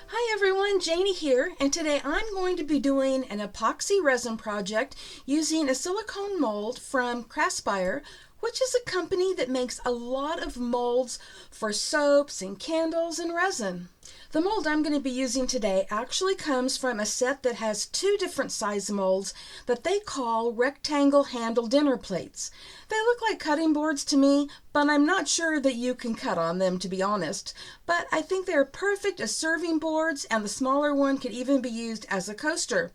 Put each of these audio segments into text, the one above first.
Hi everyone, Janie here, and today I'm going to be doing an epoxy resin project using a silicone mold from Craspire, which is a company that makes a lot of molds for soaps and candles and resin. The mold I'm going to be using today actually comes from a set that has two different size molds that they call rectangle handle dinner plates. They look like cutting boards to me, but I'm not sure that you can cut on them, to be honest. But I think they're perfect as serving boards, and the smaller one could even be used as a coaster.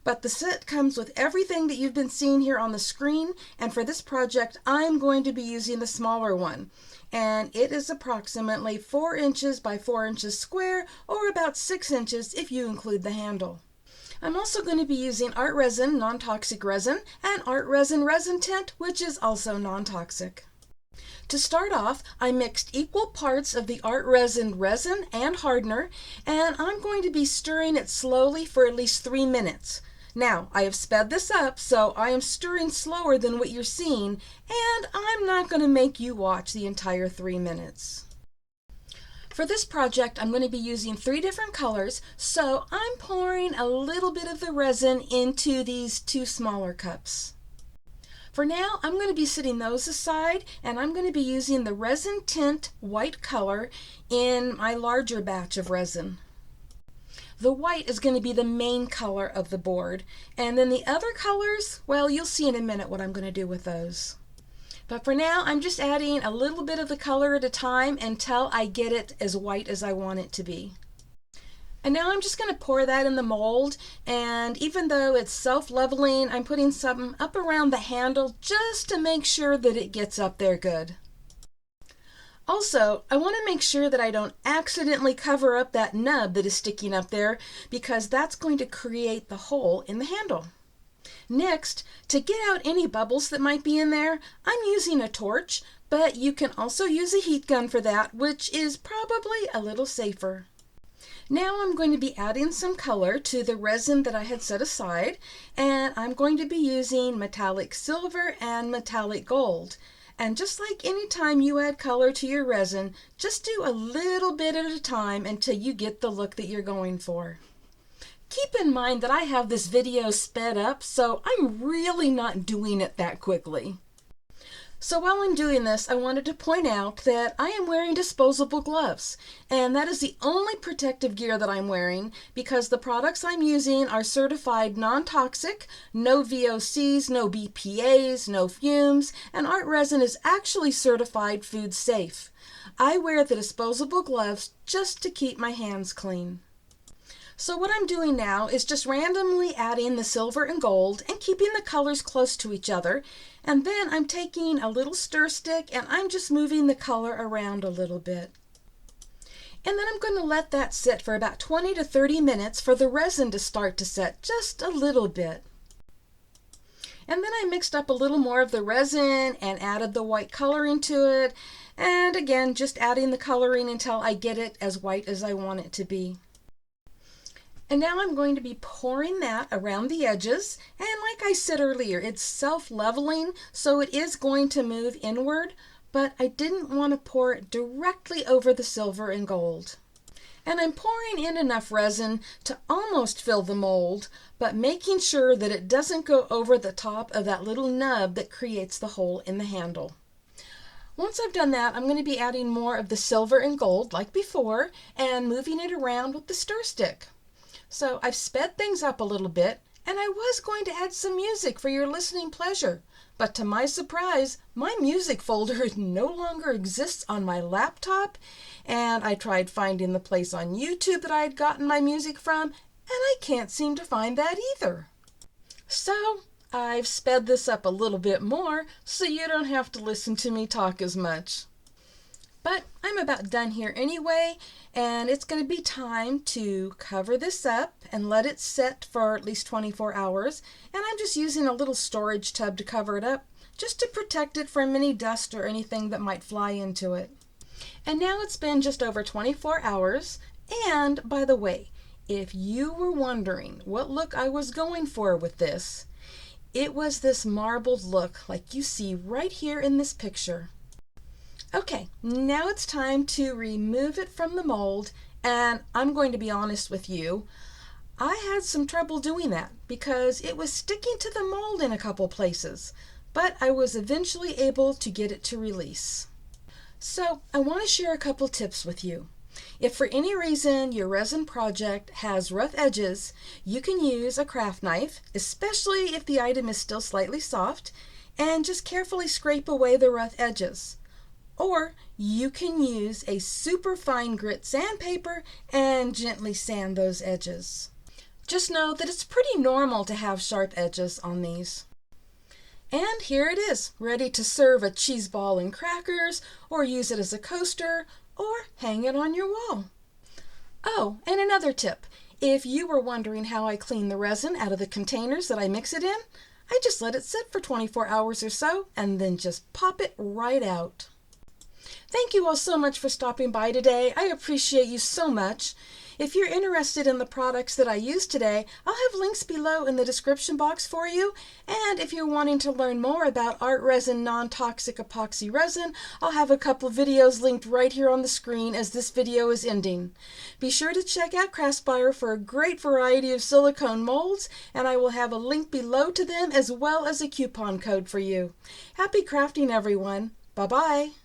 But the set comes with everything that you've been seeing here on the screen, and for this project I'm going to be using the smaller one. And it is approximately 4 inches by 4 inches square, or about 6 inches if you include the handle. I'm also going to be using ArtResin non-toxic resin and ArtResin resin tint, which is also non-toxic. To start off, I mixed equal parts of the ArtResin resin and hardener, and I'm going to be stirring it slowly for at least 3 minutes. Now, I have sped this up, so I am stirring slower than what you're seeing, and I'm not going to make you watch the entire 3 minutes. For this project, I'm going to be using 3 different colors, so I'm pouring a little bit of the resin into these 2 smaller cups. For now, I'm going to be setting those aside, and I'm going to be using the resin tint white color in my larger batch of resin. The white is going to be the main color of the board, and then the other colors, well, you'll see in a minute what I'm going to do with those. But for now, I'm just adding a little bit of the color at a time until I get it as white as I want it to be. And now I'm just going to pour that in the mold, and even though it's self-leveling, I'm putting some up around the handle just to make sure that it gets up there good. Also, I want to make sure that I don't accidentally cover up that nub that is sticking up there, because that's going to create the hole in the handle. Next, to get out any bubbles that might be in there, I'm using a torch, but you can also use a heat gun for that, which is probably a little safer. Now I'm going to be adding some color to the resin that I had set aside, and I'm going to be using metallic silver and metallic gold. And just like any time you add color to your resin, just do a little bit at a time until you get the look that you're going for. Keep in mind that I have this video sped up, so I'm really not doing it that quickly. So while I'm doing this, I wanted to point out that I am wearing disposable gloves, and that is the only protective gear that I'm wearing because the products I'm using are certified non-toxic, no VOCs, no BPAs, no fumes, and ArtResin is actually certified food safe. I wear the disposable gloves just to keep my hands clean. So what I'm doing now is just randomly adding the silver and gold and keeping the colors close to each other, and then I'm taking a little stir stick and I'm just moving the color around a little bit. And then I'm going to let that sit for about 20 to 30 minutes for the resin to start to set just a little bit. And then I mixed up a little more of the resin and added the white coloring to it, and again just adding the coloring until I get it as white as I want it to be. And now I'm going to be pouring that around the edges, and like I said earlier, it's self-leveling, so it is going to move inward, but I didn't want to pour it directly over the silver and gold. And I'm pouring in enough resin to almost fill the mold, but making sure that it doesn't go over the top of that little nub that creates the hole in the handle. Once I've done that, I'm going to be adding more of the silver and gold like before, and moving it around with the stir stick. So I've sped things up a little bit, and I was going to add some music for your listening pleasure, but to my surprise, my music folder no longer exists on my laptop, and I tried finding the place on YouTube that I had gotten my music from, and I can't seem to find that either. So I've sped this up a little bit more so you don't have to listen to me talk as much. But I'm about done here anyway, and it's going to be time to cover this up and let it set for at least 24 hours. And I'm just using a little storage tub to cover it up, just to protect it from any dust or anything that might fly into it. And now it's been just over 24 hours. And by the way, if you were wondering what look I was going for with this, it was this marbled look like you see right here in this picture. Okay, now it's time to remove it from the mold And I'm going to be honest with you, I had some trouble doing that because it was sticking to the mold in a couple places, but I was eventually able to get it to release. So I want to share a couple tips with you. If for any reason your resin project has rough edges, you can use a craft knife, especially if the item is still slightly soft, and just carefully scrape away the rough edges. Or you can use a super fine grit sandpaper and gently sand those edges. Just know that it's pretty normal to have sharp edges on these. And here it is, ready to serve a cheese ball and crackers, or use it as a coaster, or hang it on your wall. Oh, and another tip. If you were wondering how I clean the resin out of the containers that I mix it in, I just let it sit for 24 hours or so and then just pop it right out. Thank you all so much for stopping by today. I appreciate you so much. If you're interested in the products that I used today, I'll have links below in the description box for you. And if you're wanting to learn more about ArtResin non-toxic epoxy resin, I'll have a couple videos linked right here on the screen as this video is ending. Be sure to check out Craspire for a great variety of silicone molds, and I will have a link below to them as well as a coupon code for you. Happy crafting, everyone. Bye-bye.